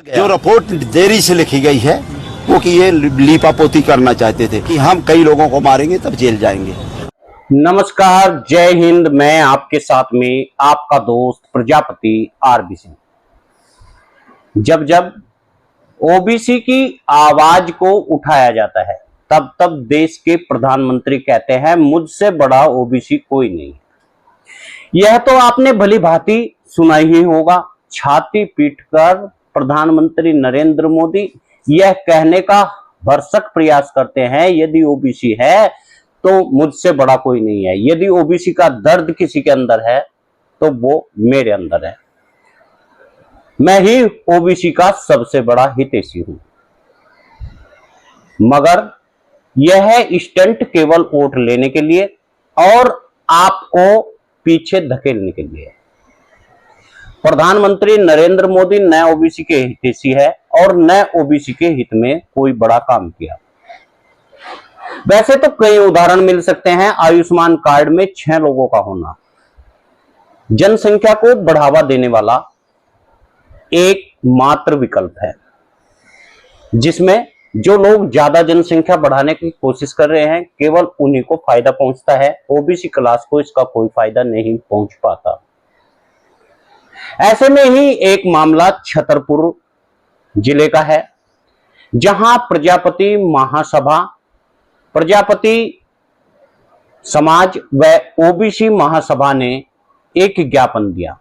जो रिपोर्ट देरी से लिखी गई है वो कि ये लीपापोती करना चाहते थे कि हम कई लोगों को मारेंगे तब जेल जाएंगे। नमस्कार, जय हिंद। मैं आपके साथ में आपका दोस्त प्रजापति आरबी सिंह। जब जब ओबीसी की आवाज को उठाया जाता है तब तब देश के प्रधानमंत्री कहते हैं मुझसे बड़ा ओबीसी कोई नहीं। यह तो आपने भली भांति सुना ही होगा। छाती पीटकर प्रधानमंत्री नरेंद्र मोदी यह कहने का भरसक प्रयास करते हैं यदि ओबीसी है तो मुझसे बड़ा कोई नहीं है। यदि ओबीसी का दर्द किसी के अंदर है तो वो मेरे अंदर है। मैं ही ओबीसी का सबसे बड़ा हितैषी हूं। मगर यह स्टंट केवल वोट लेने के लिए और आपको पीछे धकेलने के लिए। प्रधानमंत्री नरेंद्र मोदी न ओबीसी के हितैषी है और न ओबीसी के हित में कोई बड़ा काम किया। वैसे तो कई उदाहरण मिल सकते हैं। आयुष्मान कार्ड में 6 लोगों का होना जनसंख्या को बढ़ावा देने वाला एक मात्र विकल्प है, जिसमें जो लोग ज्यादा जनसंख्या बढ़ाने की कोशिश कर रहे हैं केवल उन्हीं को फायदा पहुंचता है। ओबीसी क्लास को इसका कोई फायदा नहीं पहुंच पाता। ऐसे में ही एक मामला छतरपुर जिले का है, जहां प्रजापति महासभा, प्रजापति समाज व ओबीसी महासभा ने एक ज्ञापन दिया।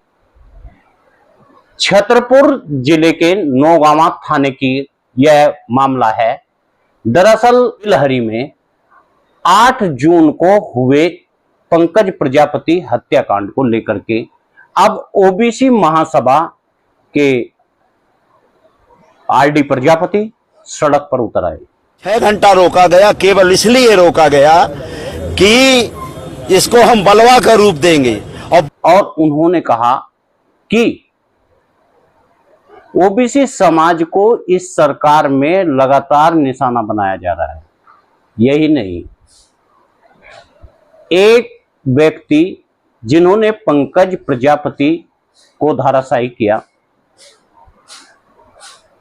छतरपुर जिले के नौगांवा थाने की यह मामला है। दरअसल लहरी में 8 जून को हुए पंकज प्रजापति हत्याकांड को लेकर के अब ओबीसी महासभा के आरडी प्रजापति सड़क पर उतर आए। 6 घंटा रोका गया, केवल इसलिए रोका गया कि इसको हम बलवा का रूप देंगे। और उन्होंने कहा कि ओबीसी समाज को इस सरकार में लगातार निशाना बनाया जा रहा है। यही नहीं, एक व्यक्ति जिन्होंने पंकज प्रजापति को धराशायी किया,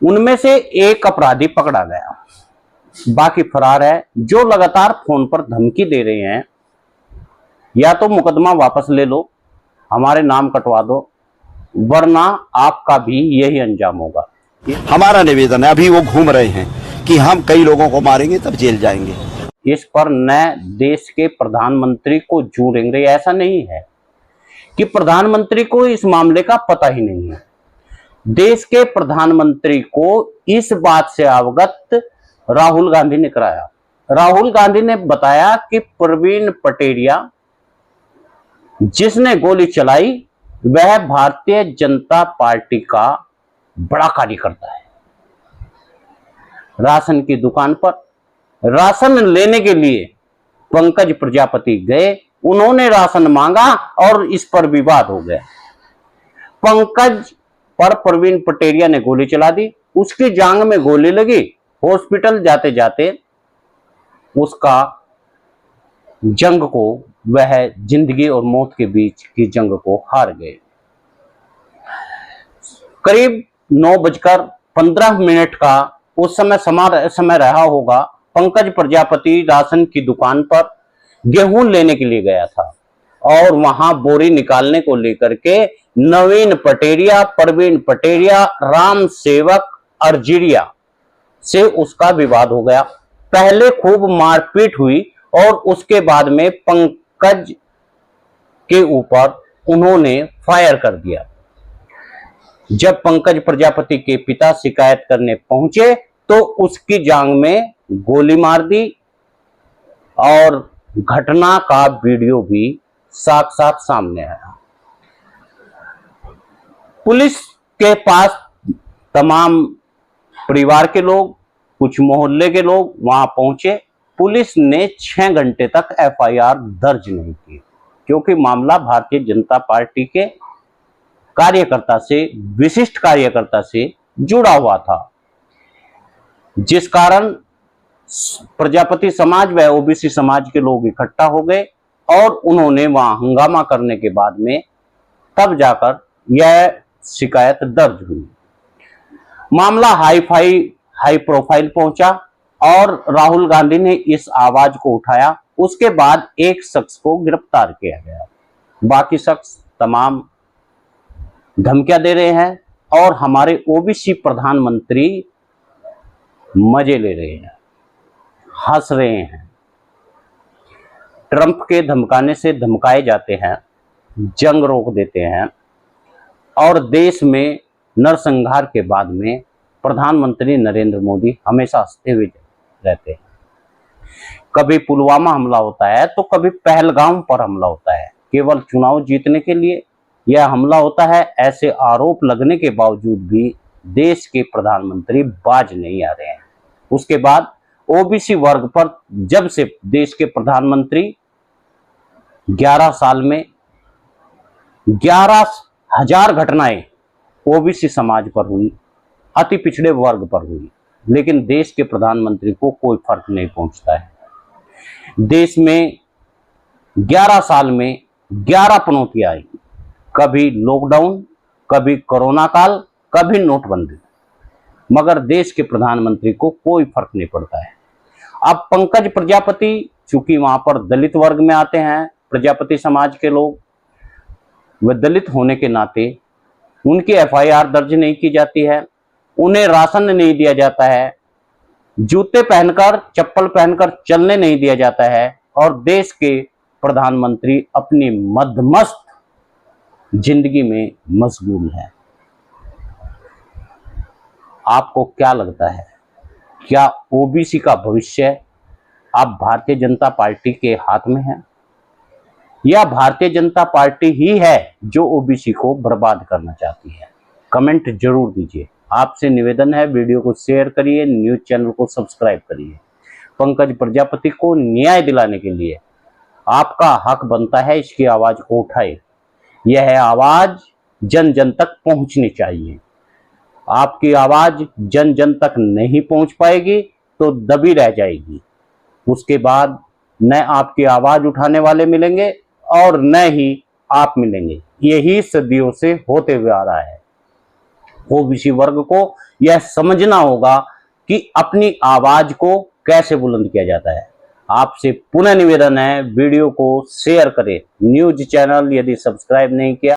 उनमें से एक अपराधी पकड़ा गया, बाकी फरार है। जो लगातार फोन पर धमकी दे रहे हैं या तो मुकदमा वापस ले लो, हमारे नाम कटवा दो, वरना आपका भी यही अंजाम होगा। हमारा निवेदन है, अभी वो घूम रहे हैं कि हम कई लोगों को मारेंगे तब जेल जाएंगे। इस पर न देश के प्रधानमंत्री को जू रेंग रही। ऐसा नहीं है कि प्रधानमंत्री को इस मामले का पता ही नहीं है। देश के प्रधानमंत्री को इस बात से अवगत राहुल गांधी ने कराया। राहुल गांधी ने बताया कि प्रवीण पटेरिया जिसने गोली चलाई वह भारतीय जनता पार्टी का बड़ा कार्यकर्ता है। राशन की दुकान पर राशन लेने के लिए पंकज प्रजापति गए, उन्होंने राशन मांगा और इस पर विवाद हो गया। पंकज पर प्रवीण पटेरिया ने गोली चला दी, उसकी जांघ में गोली लगी। हॉस्पिटल जाते जाते उसका जंग को, वह जिंदगी और मौत के बीच की जंग को हार गए। करीब 9:15 का उस समय रहा होगा। पंकज प्रजापति राशन की दुकान पर गेहूं लेने के लिए गया था और वहां बोरी निकालने को लेकर के नवीन पटेरिया, प्रवीण पटेरिया, राम सेवक अर्जिरिया से उसका विवाद हो गया। पहले खूब मारपीट हुई और उसके बाद में पंकज के ऊपर उन्होंने फायर कर दिया। जब पंकज प्रजापति के पिता शिकायत करने पहुंचे तो उसकी जांघ में गोली मार दी और घटना का वीडियो भी साफ-साफ सामने आया। पुलिस के पास तमाम परिवार के लोग, कुछ मोहल्ले के लोग वहां पहुंचे। पुलिस ने 6 घंटे तक एफआईआर दर्ज नहीं की, क्योंकि मामला भारतीय जनता पार्टी के कार्यकर्ता से, विशिष्ट कार्यकर्ता से जुड़ा हुआ था, जिस कारण प्रजापति समाज व ओबीसी समाज के लोग इकट्ठा हो गए और उन्होंने वहां हंगामा करने के बाद में तब जाकर यह शिकायत दर्ज हुई। मामला हाई प्रोफाइल पहुंचा और राहुल गांधी ने इस आवाज को उठाया। उसके बाद एक शख्स को गिरफ्तार किया गया, बाकी शख्स तमाम धमकियां दे रहे हैं और हमारे ओबीसी प्रधानमंत्री मजे ले रहे हैं, हंस रहे हैं। ट्रंप के धमकाने से धमकाए जाते हैं, जंग रोक देते हैं और देश में नरसंहार के बाद में प्रधानमंत्री नरेंद्र मोदी हमेशा हंसते हुए रहते हैं। कभी पुलवामा हमला होता है तो कभी पहलगाम पर हमला होता है, केवल चुनाव जीतने के लिए यह हमला होता है। ऐसे आरोप लगने के बावजूद भी देश के प्रधानमंत्री बाज नहीं आ रहे हैं। उसके बाद ओबीसी वर्ग पर जब से देश के प्रधानमंत्री 11 साल में 11,000 घटनाएं ओबीसी समाज पर हुई, अति पिछड़े वर्ग पर हुई, लेकिन देश के प्रधानमंत्री को कोई फर्क नहीं पहुंचता है। देश में 11 साल में 11 पनौतियां आई, कभी लॉकडाउन, कभी कोरोना काल, कभी नोटबंदी, मगर देश के प्रधानमंत्री को कोई फर्क नहीं पड़ता है। अब पंकज प्रजापति, चूंकि वहां पर दलित वर्ग में आते हैं प्रजापति समाज के लोग, वे दलित होने के नाते उनकी एफआईआर दर्ज नहीं की जाती है, उन्हें राशन नहीं दिया जाता है, जूते पहनकर चप्पल पहनकर चलने नहीं दिया जाता है और देश के प्रधानमंत्री अपनी मदमस्त जिंदगी में मशगूल है। आपको क्या लगता है, क्या ओबीसी का भविष्य अब भारतीय जनता पार्टी के हाथ में है या भारतीय जनता पार्टी ही है जो ओबीसी को बर्बाद करना चाहती है? कमेंट जरूर दीजिए। आपसे निवेदन है, वीडियो को शेयर करिए, न्यूज चैनल को सब्सक्राइब करिए। पंकज प्रजापति को न्याय दिलाने के लिए आपका हक बनता है, इसकी आवाज को उठाए। यह आवाज जन जन तक पहुंचनी चाहिए। आपकी आवाज जन जन तक नहीं पहुंच पाएगी तो दबी रह जाएगी। उसके बाद न आपकी आवाज उठाने वाले मिलेंगे और न ही आप मिलेंगे। यही सदियों से होते हुए आ रहा है। ओबीसी वर्ग को यह समझना होगा कि अपनी आवाज को कैसे बुलंद किया जाता है। आपसे पुनः निवेदन है, वीडियो को शेयर करें। न्यूज चैनल यदि सब्सक्राइब नहीं किया